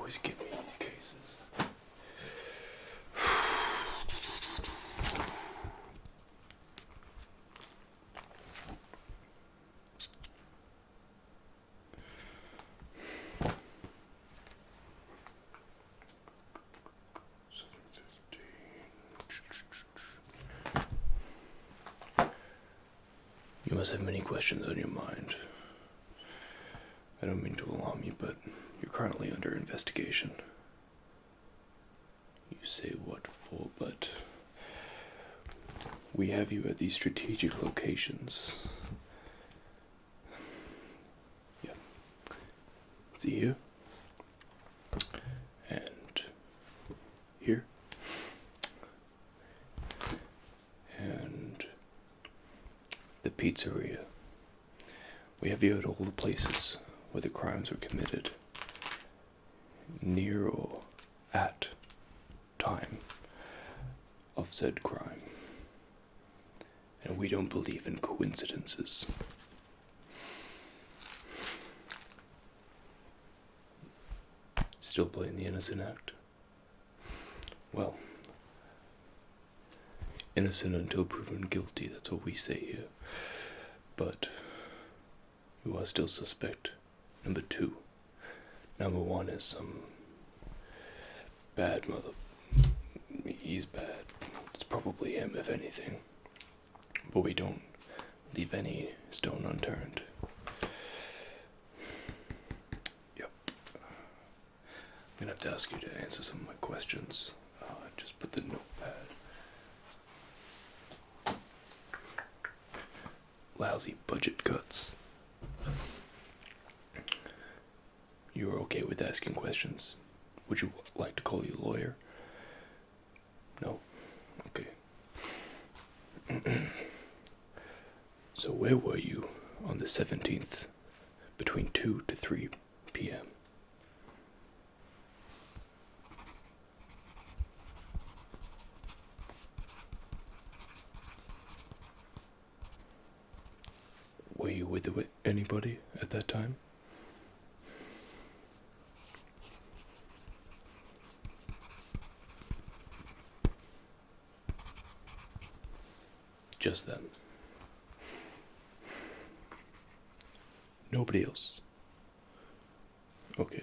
always give me these cases. You must have many questions on your mind. I don't mean to alarm you, but you're currently under investigation. You say what for, but we have you at these strategic locations. Yeah. See here? And here? And the Pizzeria. We have you at all the places where the crimes were committed, near or at time of said crime. And we don't believe in coincidences. Still playing the innocent act? Well, innocent until proven guilty, that's what we say here. But you are still suspect. Number 2. Number 1 is some bad mother. He's bad. It's probably him, if anything. But we don't leave any stone unturned. Yep. I'm gonna have to ask you to answer some of my questions. Just put the notepad. Lousy budget cuts. You're okay with asking questions? Would you like to call you a lawyer? No? Okay. So where were you on the 17th between 2 to 3 p.m.? Were you with anybody at that time? Just them. Nobody else. Okay.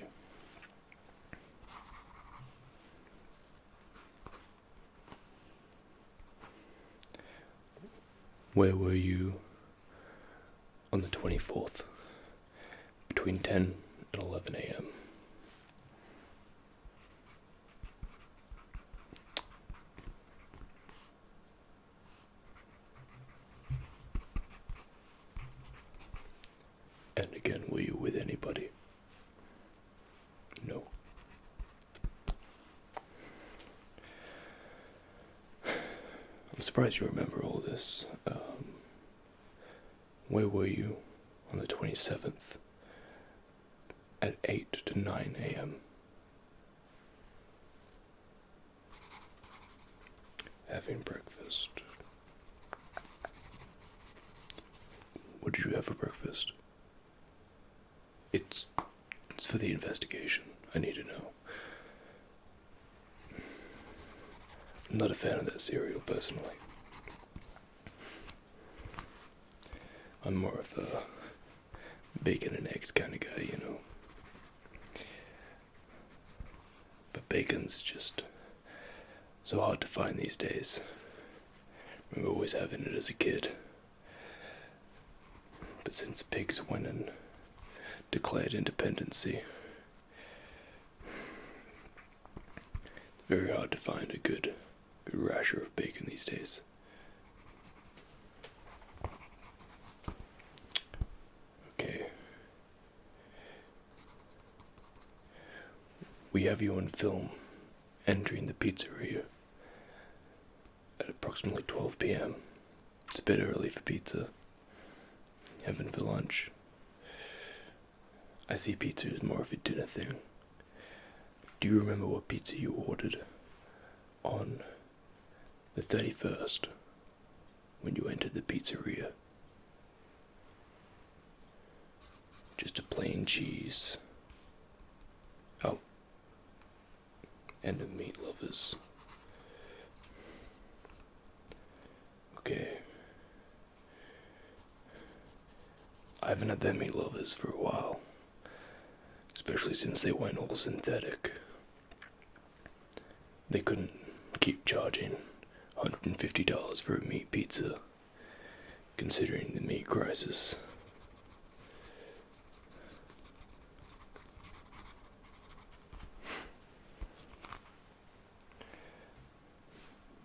Where were you on the 24th between 10 and 11 a.m.? And again, were you with anybody? No. I'm surprised you remember all this. Where were you on the 27th at 8 to 9 a.m.? Having breakfast. What did you have for breakfast? It's for the investigation. I need to know. I'm not a fan of that cereal, personally. I'm more of a bacon and eggs kind of guy, you know. But bacon's just so hard to find these days. I remember always having it as a kid. But since pigs went and declared independency, it's very hard to find a good rasher of bacon these days. Okay. We have you on film entering the pizzeria at approximately 12 p.m. It's a bit early for pizza. Having for lunch. I see pizza as more of a dinner thing. Do you remember what pizza you ordered on the 31st when you entered the pizzeria? Just a plain cheese. Oh, and of meat lovers. Okay. I haven't had that meat lovers for a while, especially since they went all synthetic. They couldn't keep charging $150 for a meat pizza, considering the meat crisis.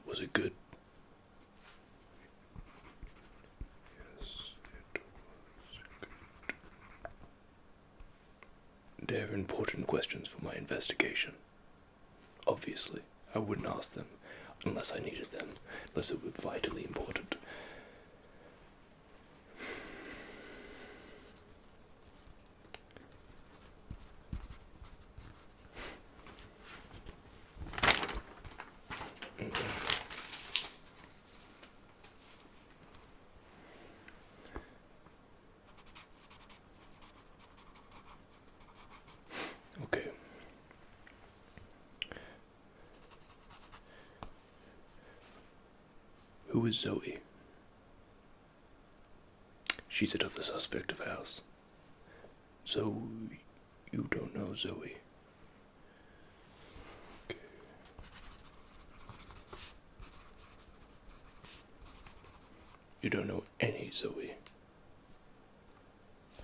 Was it good? Yes, it was good. They are important questions for my investigation. Obviously, I wouldn't ask them unless I needed them, unless it were vitally important. Okay. Who is Zoe? She's another suspect of ours. So, you don't know Zoe? Okay. You don't know any Zoe?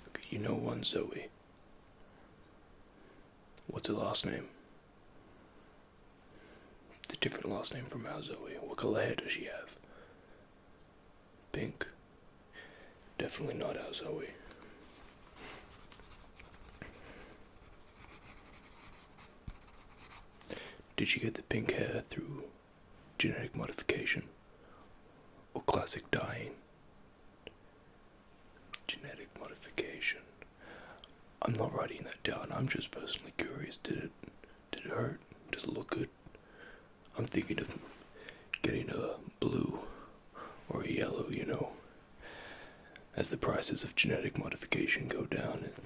Okay, you know one Zoe. What's her last name? It's a different last name from our Zoe. What color hair does she have? Pink. Definitely not our Zoe. Did she get the pink hair through genetic modification? Or classic dyeing? Genetic modification. I'm not writing that down, I'm just personally curious. Did it hurt? Does it look good? I'm thinking of getting a blue or a yellow, you know. As the prices of genetic modification go down, it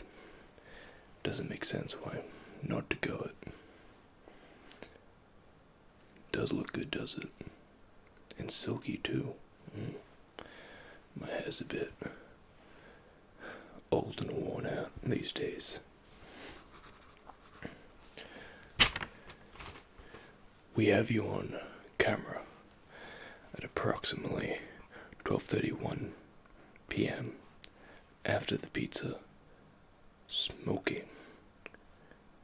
doesn't make sense why not to go it. Does look good, does it? And silky too. My hair's a bit old and worn out these days. We have you on camera at approximately 12:31 p.m. after the pizza, smoking.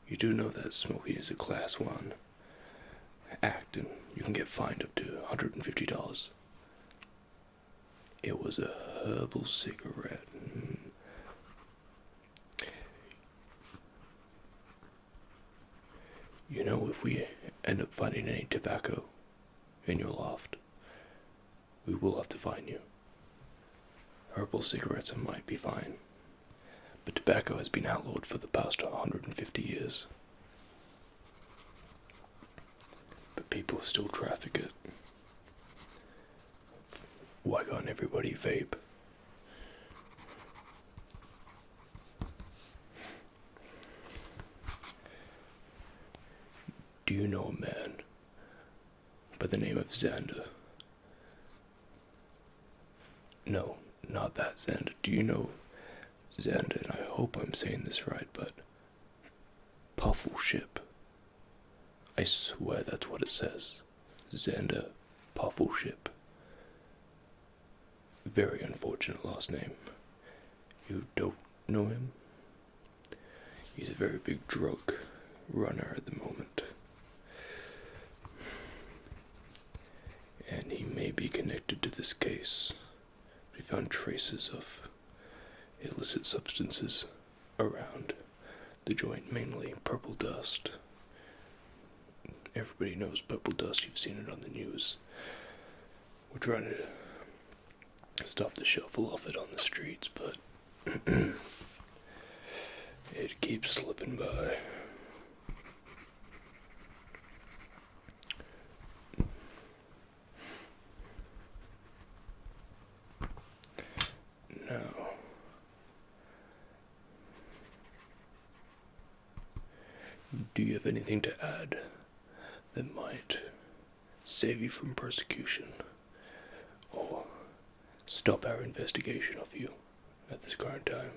You do know that smoking is a class 1 act and you can get fined up to $150. It was a herbal cigarette. You know, if we end up finding any tobacco in your loft, we will have to fine you. Herbal cigarettes might be fine, but tobacco has been outlawed for the past 150 years. But people still traffic it. Why can't everybody vape? Do you know a man by the name of Xander? No, not that Xander. Do you know Xander, and I hope I'm saying this right, but Puffleship. I swear that's what it says. Xander Puffleship. Very unfortunate last name. You don't know him? He's a very big drug runner at the moment. And he may be connected to this case. We found traces of illicit substances around the joint, mainly purple dust. Everybody knows purple dust, you've seen it on the news. We're trying to stop the shuffle of it on the streets, but it keeps slipping by. Now, do you have anything to add that might save you from persecution or stop our investigation of you at this current time?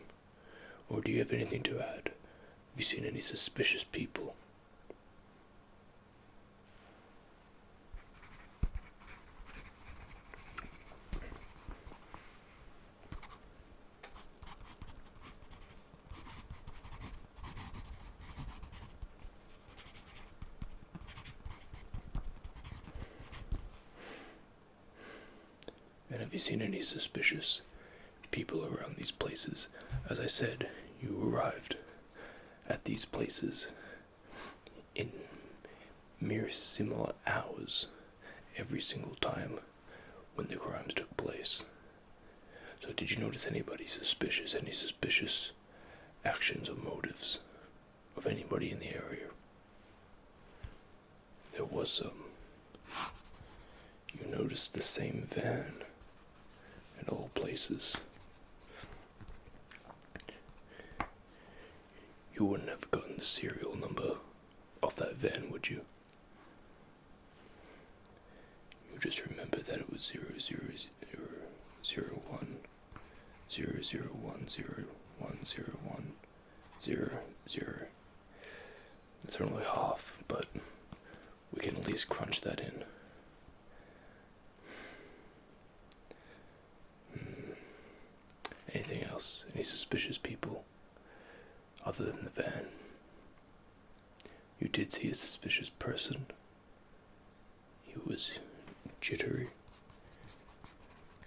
Or do you have anything to add? Have you seen any suspicious people? And have you seen any suspicious people around these places? As I said, you arrived at these places in mere similar hours every single time when the crimes took place. So did you notice anybody suspicious, any suspicious actions or motives of anybody in the area? There was some. You noticed the same van in all places. You wouldn't have gotten the serial number off that van, would you? You just remember that it was 0000101010100. It's only half, but we can at least crunch that in. Anything else? Any suspicious people other than the van? You did see a suspicious person. He was jittery.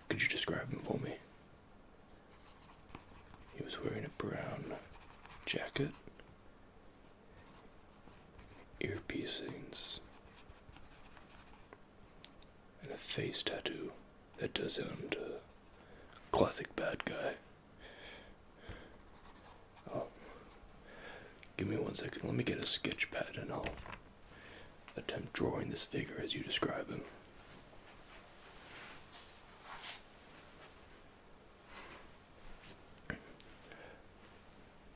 Could you describe him for me? He was wearing a brown jacket, ear piercings, and a face tattoo. That does sound classic bad guy. Oh, give me 1 second. Let me get a sketch pad and I'll attempt drawing this figure as you describe him.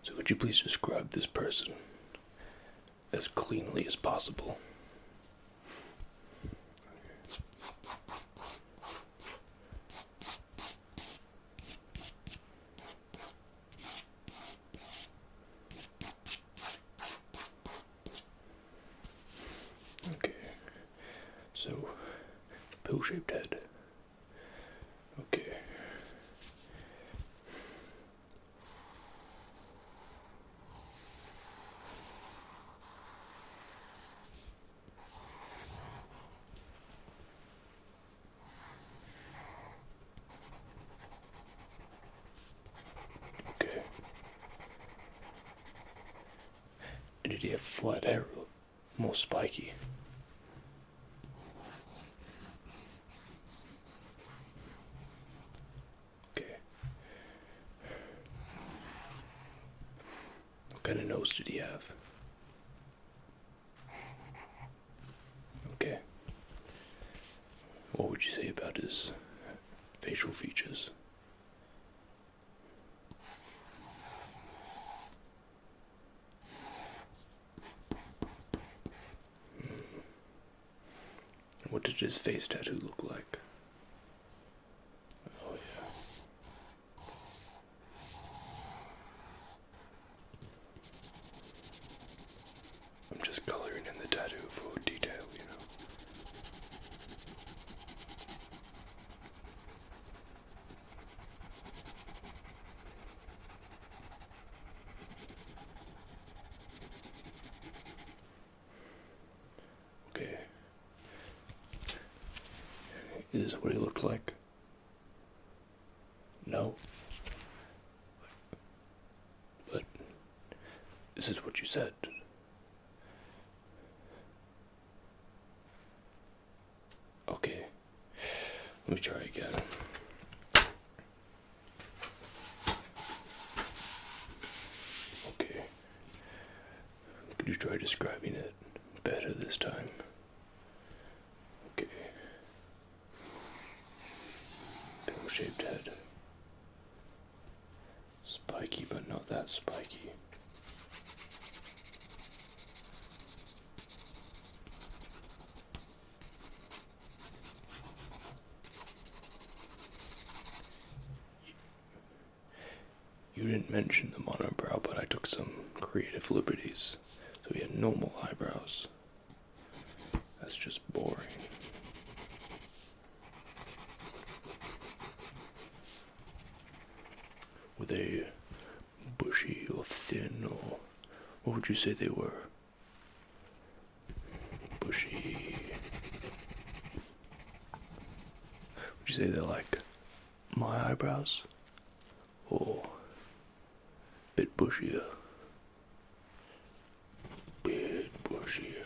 So could you please describe this person as cleanly as possible? So, pill-shaped head. Okay. Okay. Did he have flat hair or more spiky? What kind of nose did he have? Okay. What would you say about his facial features? What did his face tattoo look like? Oh yeah. I'm just coloring in the tattoo for detail, you know. Okay. Is this what he looked like? No. But this is what you said. Okay. Let me try again. Okay. Could you try describing it better this time? Okay. Pill-shaped head. Spiky, but not that spiky. you didn't mention the monobrow, but I took some creative liberties. So we had normal eyebrows. That's just boring. Were they bushy or thin, or what would you say they were? Bushy. Would you say they're like my eyebrows? Or a bit bushier? Bit bushier.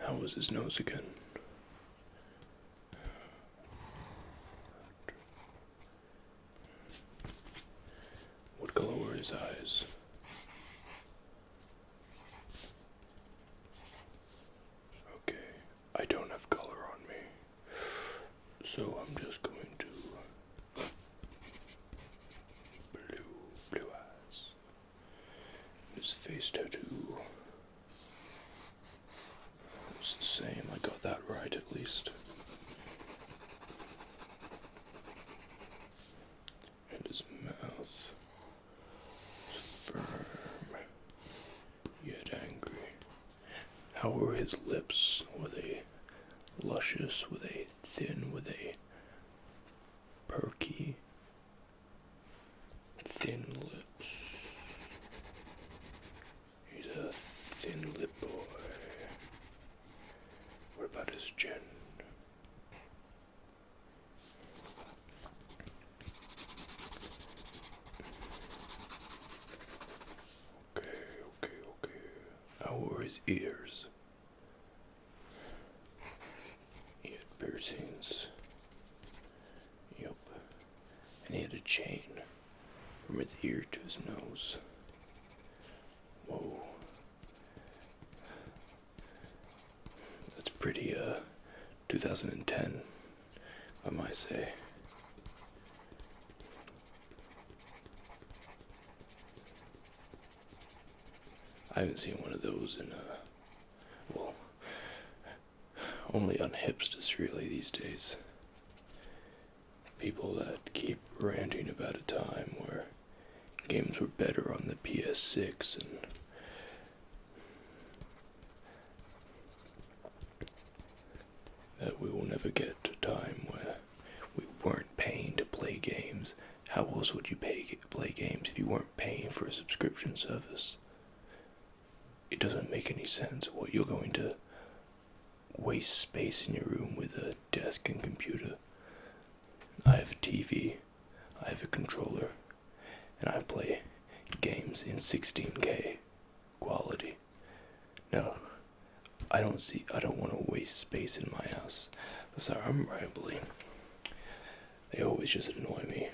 How was his nose again? What color were his eyes? Okay, I don't have color on me, so I'm just going to blue eyes. His face tattoo. It's the same. I got that right at least. And his mouth is firm yet angry. How were his lips? Were they luscious? Were they thin? Were they perky? Thin lips. He's a thin lip boy. What about his chin? Okay. How were his ears? He had piercings. Yup. And he had a chain from his ear to his nose. Whoa. That's pretty, 2010, I might say. I haven't seen one of those in, well, only on hipsters really these days. People that keep ranting about a time where games were better on the PS6 and that we will never get to a time where we weren't paying to play games. How else would you play games if you weren't paying for a subscription service? It doesn't make any sense. What, you're going to waste space in your room with a desk and computer? I have a TV, I have a controller, and I play games in 16K quality. No, I don't want to waste space in my house. Sorry, I'm rambling. They always just annoy me.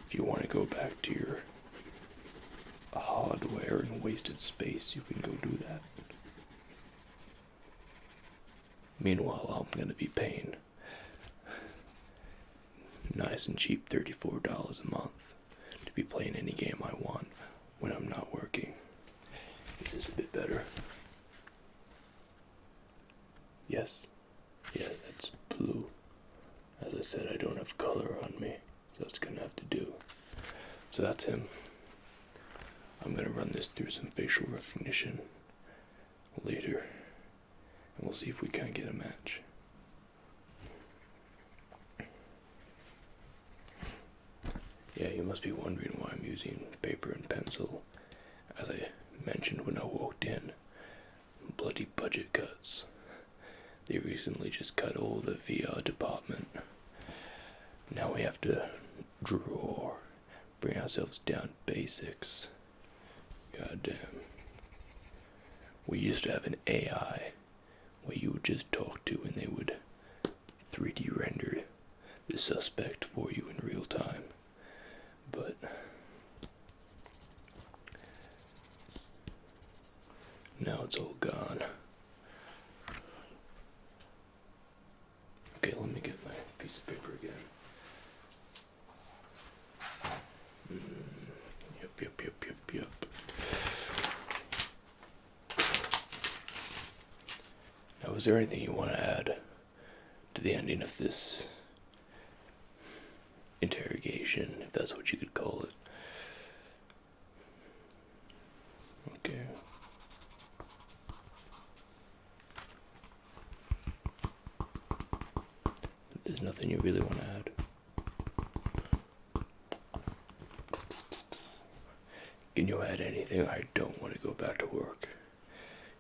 If you want to go back to your hardware and wasted space, you can go do that. Meanwhile, I'm going to be paying nice and cheap $34 a month to be playing any game I want when I'm not working. Is this a bit better? Yes? Yeah, that's blue. As I said, I don't have color on me, so that's gonna have to do. So that's him. I'm gonna run this through some facial recognition later, and we'll see if we can get a match. Yeah, you must be wondering why I'm using paper and pencil. As I mentioned when I walked in, bloody budget cuts. They recently just cut all the VR department. Now we have to draw, bring ourselves down to basics. Goddamn. We used to have an AI where you would just talk to and they would 3D render the suspect for you in real time. But now it's all gone. Okay, let me get my piece of paper again. Yep. Now, is there anything you want to add to the ending of this interrogation, if that's what you could call it? Okay. There's nothing you really want to add. Can you add anything? I don't want to go back to work.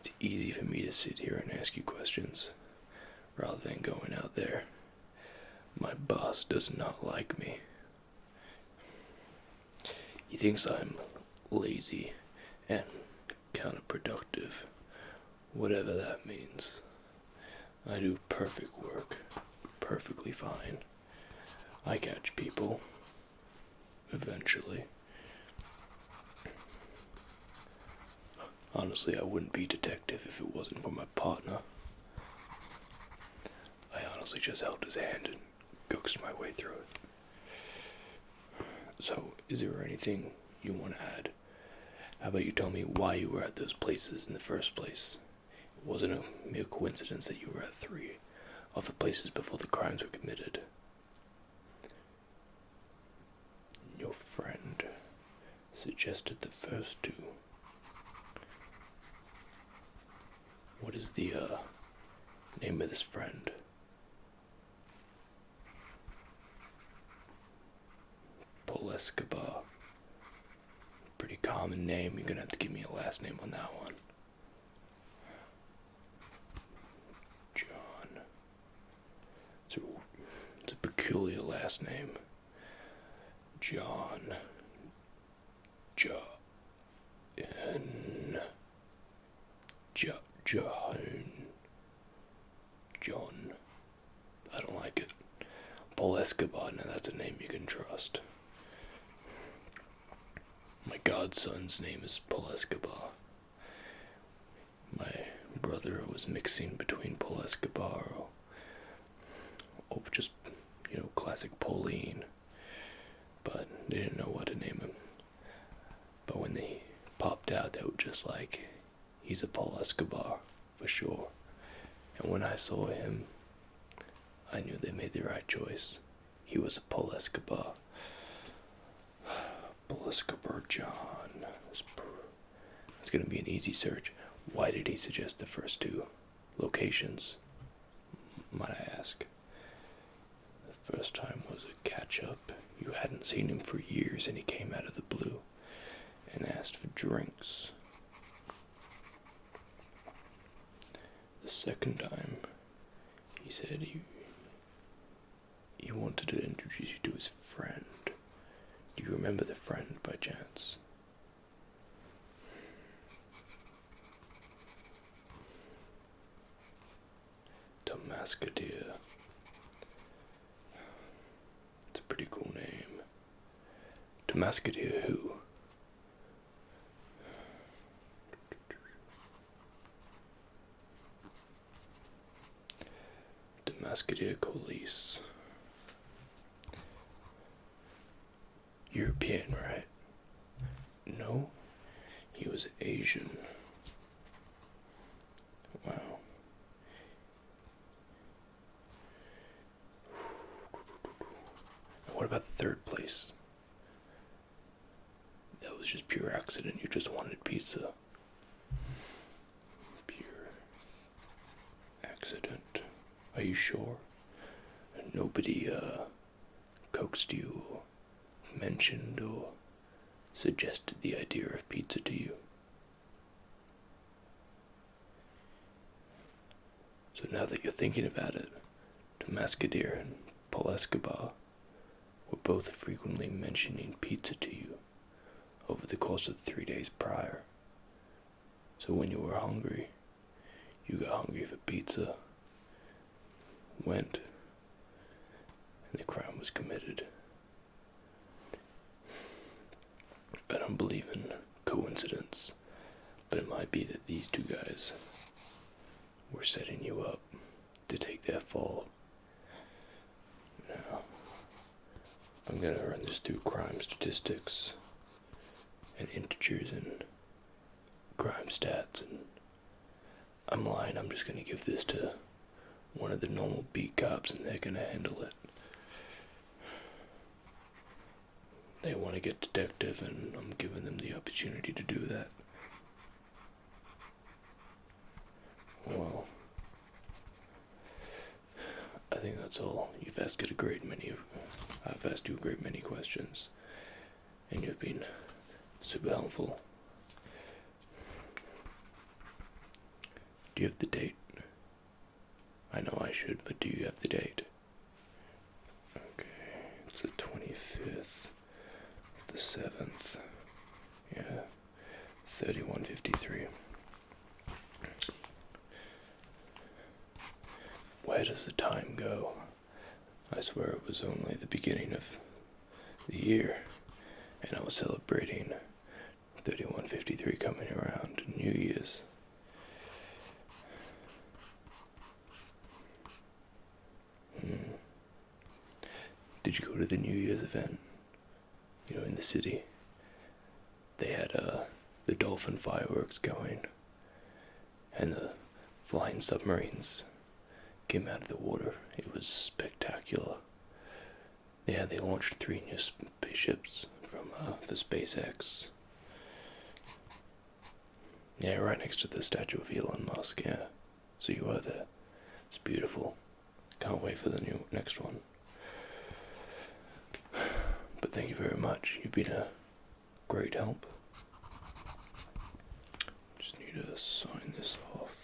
It's easy for me to sit here and ask you questions rather than going out there. My boss does not like me. He thinks I'm lazy and counterproductive, whatever that means. I do perfect work, perfectly fine. I catch people, eventually. Honestly, I wouldn't be a detective if it wasn't for my partner. I honestly just held his hand and coaxed my way through it. So, is there anything you want to add? How about you tell me why you were at those places in the first place? It wasn't a mere coincidence that you were at 3 of the places before the crimes were committed. Your friend suggested the first 2. What is the name of this friend? Paul Escobar. Pretty common name. You're gonna have to give me a last name on that one. John. It's a peculiar last name. John. John. I don't like it. Paul Escobar, now that's a name you can trust. My godson's name is Paul Escobar. My brother was mixing between Paul Escobar or just, classic Pauline. But they didn't know what to name him. But when they popped out, they were just like, he's a Paul Escobar, for sure. And when I saw him, I knew they made the right choice. He was a Paul Escobar. Paul Escobar John. It's gonna be an easy search. Why did he suggest the first 2 locations, might I ask? The first time was a catch-up. You hadn't seen him for years and he came out of the blue and asked for drinks. The second time, he said he wanted to introduce you to his friend. Do you remember the friend by chance? Damascadia. It's a pretty cool name. Damascadia who? Damascadia Colis. European, right? No, he was Asian. Wow. What about the third place? That was just pure accident. You just wanted pizza. Pure accident. Are you sure? Nobody coaxed you or mentioned or suggested the idea of pizza to you? So now that you're thinking about it, Damascadia and Paul Escobar were both frequently mentioning pizza to you over the course of 3 days prior. So when you were hungry, you got hungry for pizza, went, and the crime was committed. I don't believe in coincidence, but it might be that these 2 guys were setting you up to take their fall. Now, I'm gonna run this through crime statistics and integers and crime stats, and I'm lying. I'm just gonna give this to one of the normal beat cops and they're gonna handle it. They want to get detective and I'm giving them the opportunity to do that. Well, I think that's all. I've asked you a great many questions, and you've been super helpful. Do you have the date? I know I should, but do you have the date? Okay, it's the 25th of the 7th. Yeah, 3153. Where does the time go? I swear it was only the beginning of the year, and I was celebrating 3153 coming around New Year's. Did you go to the New Year's event? You know, in the city? They had the dolphin fireworks going, and the flying submarines came out of the water. It was spectacular. Yeah, they launched 3 new spaceships from the SpaceX. Yeah, right next to the statue of Elon Musk, yeah. So you were there. It's beautiful. Can't wait for the next one. But thank you very much. You've been a great help. Just need to sign this off.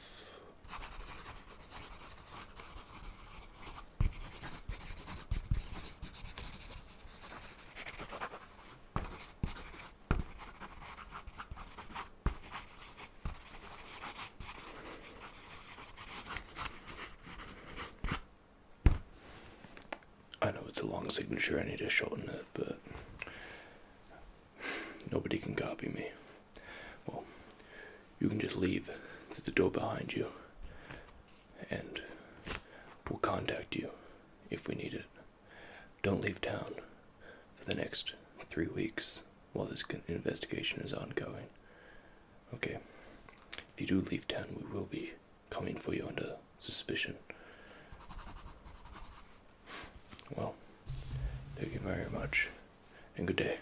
I know it's a long signature, I need to shorten it, but nobody can copy me. Well, you can just leave through the door behind you, and we'll contact you if we need it. Don't leave town for the next 3 weeks while this investigation is ongoing. Okay, if you do leave town, we will be coming for you under suspicion. Well, thank you very much, and good day.